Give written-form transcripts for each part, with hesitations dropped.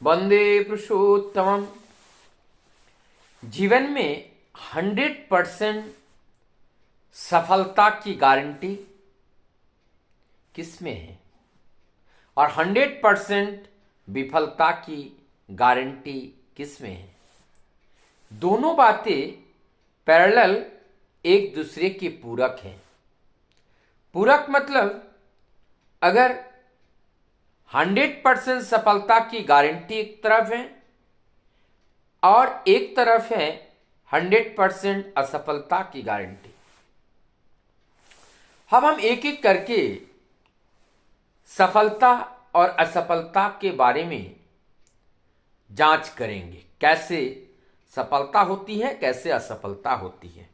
वंदे पुरुषोत्तमम। जीवन में 100% सफलता की गारंटी किसमें है और 100% विफलता की गारंटी किसमें है? दोनों बातें पैरेलल एक दूसरे के पूरक हैं। पूरक मतलब अगर 100% सफलता की गारंटी एक तरफ है और एक तरफ है 100% असफलता की गारंटी। अब हम एक एक करके सफलता और असफलता के बारे में जांच करेंगे, कैसे सफलता होती है, कैसे असफलता होती है।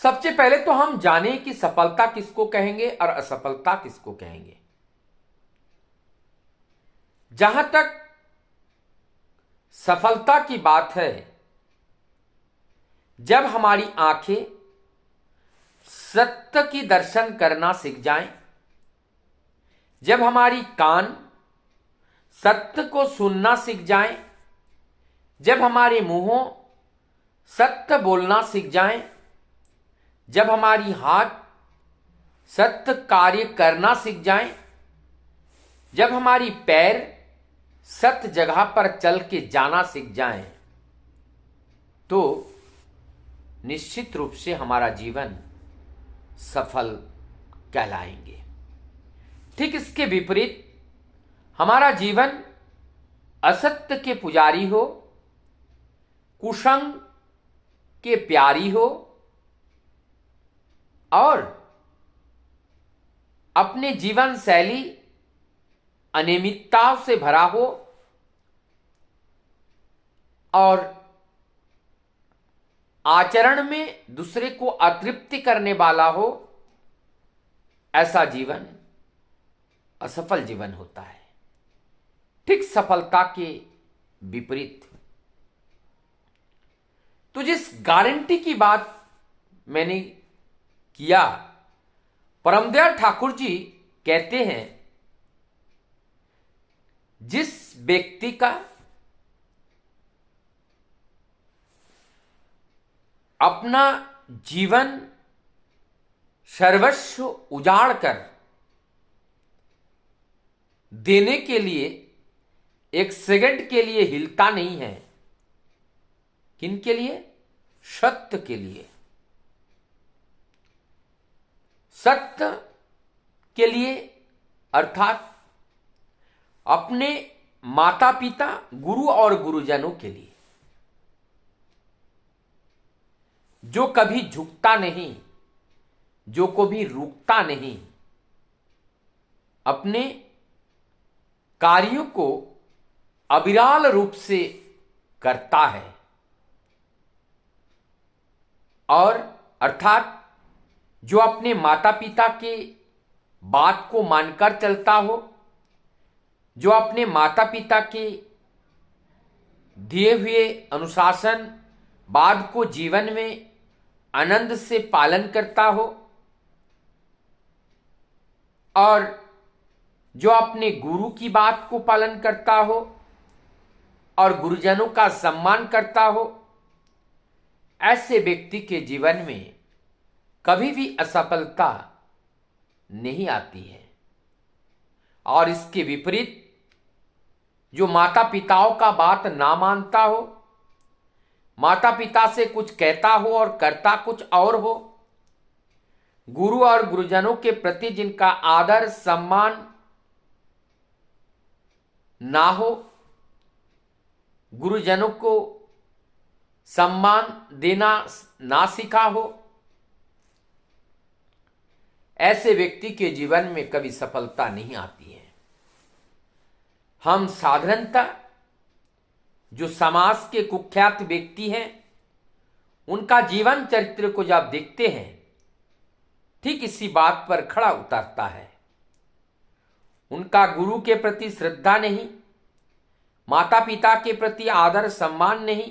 सबसे पहले तो हम जानें कि सफलता किसको कहेंगे और असफलता किसको कहेंगे। जहां तक सफलता की बात है, जब हमारी आंखें सत्य की दर्शन करना सीख जाएं, जब हमारी कान सत्य को सुनना सीख जाएं, जब हमारे मुंहों सत्य बोलना सीख जाएं, जब हमारी हाथ सत्य कार्य करना सीख जाएं, जब हमारी पैर सत्य जगह पर चल के जाना सीख जाएं, तो निश्चित रूप से हमारा जीवन सफल कहलाएंगे। ठीक इसके विपरीत हमारा जीवन असत्य के पुजारी हो, कुसंग के प्यारी हो और अपने जीवन शैली अनियमितताओं से भरा हो और आचरण में दूसरे को अतृप्ति करने वाला हो, ऐसा जीवन असफल जीवन होता है। ठीक सफलता के विपरीत। तो जिस गारंटी की बात मैंने किया, परमदयाल ठाकुर जी कहते हैं, जिस व्यक्ति का अपना जीवन सर्वस्व उजाड़ कर देने के लिए एक सेकंड के लिए हिलता नहीं है, किन के लिए? सत्य के लिए। सत्य के लिए अर्थात अपने माता पिता, गुरु और गुरुजनों के लिए, जो कभी झुकता नहीं, जो कभी रुकता नहीं, अपने कार्यों को अविराल रूप से करता है और अर्थात जो अपने माता पिता के बात को मानकर चलता हो, जो अपने माता पिता के दिए हुए अनुशासन बाद को जीवन में आनंद से पालन करता हो और जो अपने गुरु की बात को पालन करता हो और गुरुजनों का सम्मान करता हो, ऐसे व्यक्ति के जीवन में कभी भी असफलता नहीं आती है। और इसके विपरीत जो माता पिताओं का बात ना मानता हो, माता पिता से कुछ कहता हो और करता कुछ और हो, गुरु और गुरुजनों के प्रति जिनका आदर सम्मान ना हो, गुरुजनों को सम्मान देना ना सीखा हो, ऐसे व्यक्ति के जीवन में कभी सफलता नहीं आती है। हम साधारणतः जो समाज के कुख्यात व्यक्ति हैं, उनका जीवन चरित्र को जब देखते हैं, ठीक इसी बात पर खड़ा उतरता है। उनका गुरु के प्रति श्रद्धा नहीं, माता पिता के प्रति आदर सम्मान नहीं,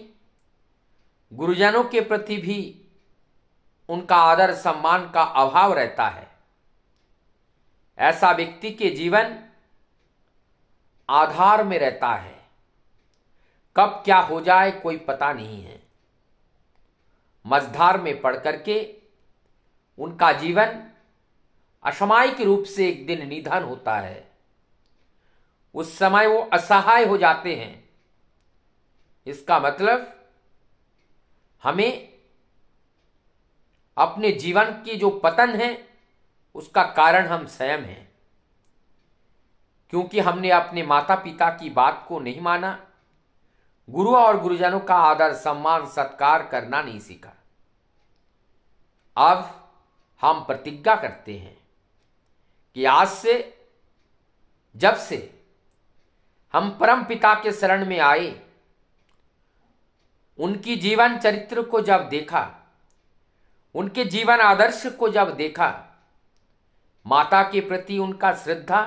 गुरुजनों के प्रति भी उनका आदर सम्मान का अभाव रहता है। ऐसा व्यक्ति के जीवन आधार में रहता है। कब क्या हो जाए कोई पता नहीं है। मझधार में पड़ करके उनका जीवन असामयिक रूप से एक दिन निधन होता है। उस समय वो असहाय हो जाते हैं। इसका मतलब हमें अपने जीवन की जो पतन है उसका कारण हम स्वयं हैं, क्योंकि हमने अपने माता पिता की बात को नहीं माना, गुरु और गुरुजनों का आदर सम्मान सत्कार करना नहीं सीखा। अब हम प्रतिज्ञा करते हैं कि आज से, जब से हम परम पिता के शरण में आए, उनकी जीवन चरित्र को जब देखा, उनके जीवन आदर्श को जब देखा, माता के प्रति उनका श्रद्धा,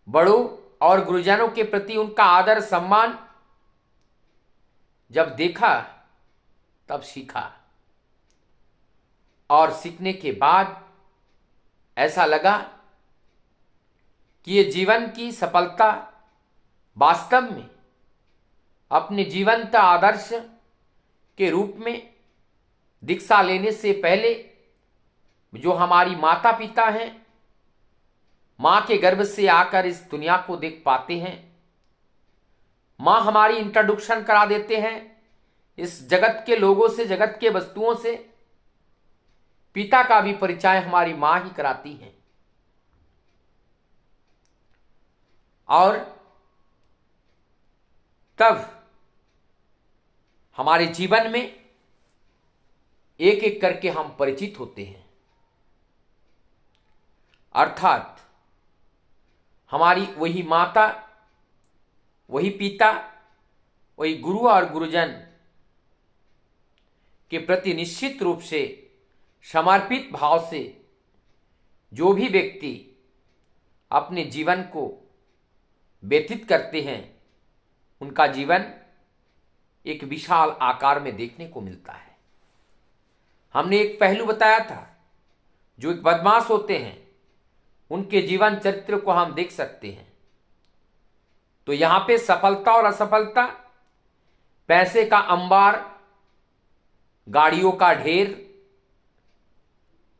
बड़ों और गुरुजनों के प्रति उनका आदर सम्मान जब देखा, तब सीखा। और सीखने के बाद ऐसा लगा कि ये जीवन की सफलता वास्तव में अपने जीवंत आदर्श के रूप में दीक्षा लेने से पहले जो हमारी माता पिता हैं, माँ के गर्भ से आकर इस दुनिया को देख पाते हैं, माँ हमारी इंट्रोडक्शन करा देते हैं इस जगत के लोगों से, जगत के वस्तुओं से। पिता का भी परिचय हमारी माँ ही कराती हैं। और तब हमारे जीवन में एक एक करके हम परिचित होते हैं। अर्थात हमारी वही माता, वही पिता, वही गुरु और गुरुजन के प्रति निश्चित रूप से समर्पित भाव से जो भी व्यक्ति अपने जीवन को व्यतीत करते हैं, उनका जीवन एक विशाल आकार में देखने को मिलता है। हमने एक पहलू बताया था, जो एक बदमाश होते हैं उनके जीवन चरित्र को हम देख सकते हैं। तो यहां पे सफलता और असफलता, पैसे का अंबार, गाड़ियों का ढेर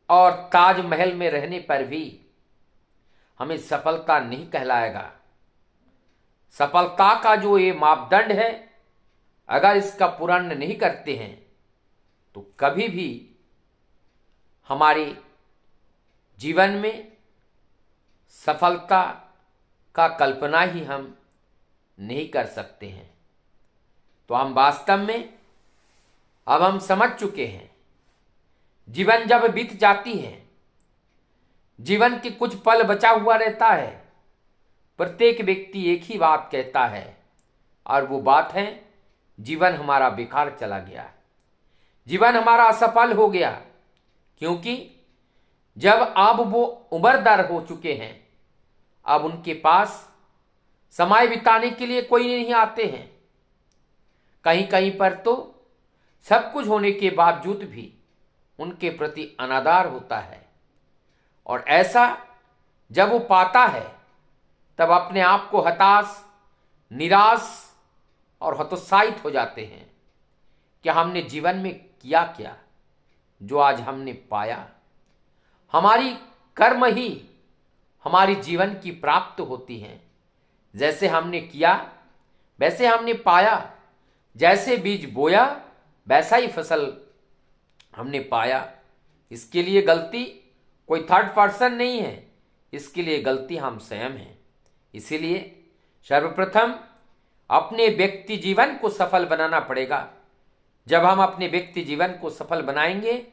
और ताजमहल में रहने पर भी हमें सफलता नहीं कहलाएगा। सफलता का जो ये मापदंड है, अगर इसका पूर्ण नहीं करते हैं तो कभी भी हमारे जीवन में सफलता का कल्पना ही हम नहीं कर सकते हैं। तो हम वास्तव में अब हम समझ चुके हैं, जीवन जब बीत जाती है, जीवन के कुछ पल बचा हुआ रहता है, प्रत्येक व्यक्ति एक ही बात कहता है, और वो बात है जीवन हमारा बेकार चला गया, जीवन हमारा असफल हो गया। क्योंकि जब अब वो उम्रदर हो चुके हैं, अब उनके पास समय बिताने के लिए कोई नहीं आते हैं। कहीं कहीं पर तो सब कुछ होने के बावजूद भी उनके प्रति अनादर होता है, और ऐसा जब वो पाता है तब अपने आप को हताश, निराश और हतोत्साहित हो जाते हैं कि हमने जीवन में किया क्या जो आज हमने पाया। हमारी कर्म ही हमारी जीवन की प्राप्त होती हैं। जैसे हमने किया वैसे हमने पाया, जैसे बीज बोया वैसा ही फसल हमने पाया। इसके लिए गलती कोई थर्ड पर्सन नहीं है, इसके लिए गलती हम स्वयं हैं। इसीलिए सर्वप्रथम अपने व्यक्ति जीवन को सफल बनाना पड़ेगा। जब हम अपने व्यक्ति जीवन को सफल बनाएंगे,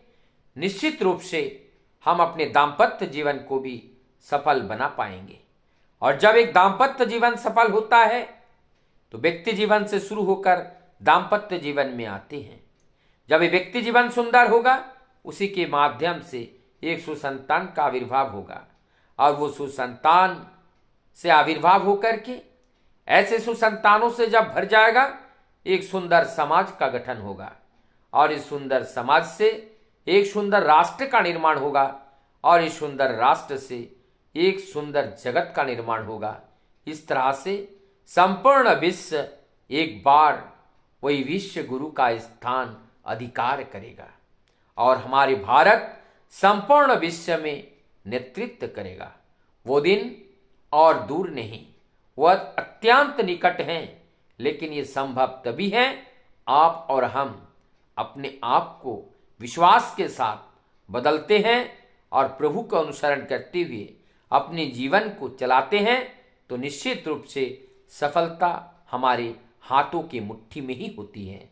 निश्चित रूप से हम अपने दाम्पत्य जीवन को भी सफल बना पाएंगे। और जब एक दाम्पत्य जीवन सफल होता है तो व्यक्ति जीवन से शुरू होकर दाम्पत्य जीवन में आते हैं। जब ये व्यक्ति जीवन सुंदर होगा, उसी के माध्यम से एक सुसंतान का आविर्भाव होगा, और वो सुसंतान से आविर्भाव होकर के ऐसे सुसंतानों से जब भर जाएगा, एक सुंदर समाज का गठन होगा, और इस सुंदर समाज से एक सुंदर राष्ट्र का निर्माण होगा, और इस सुंदर राष्ट्र से एक सुंदर जगत का निर्माण होगा। इस तरह से संपूर्ण विश्व एक बार वही विश्व गुरु का स्थान अधिकार करेगा और हमारे भारत संपूर्ण विश्व में नेतृत्व करेगा। वो दिन और दूर नहीं, वह अत्यंत निकट हैं, लेकिन ये संभव तभी है आप और हम अपने आप को विश्वास के साथ बदलते हैं और प्रभु का अनुसरण करते हुए अपने जीवन को चलाते हैं, तो निश्चित रूप से सफलता हमारे हाथों की मुट्ठी में ही होती है।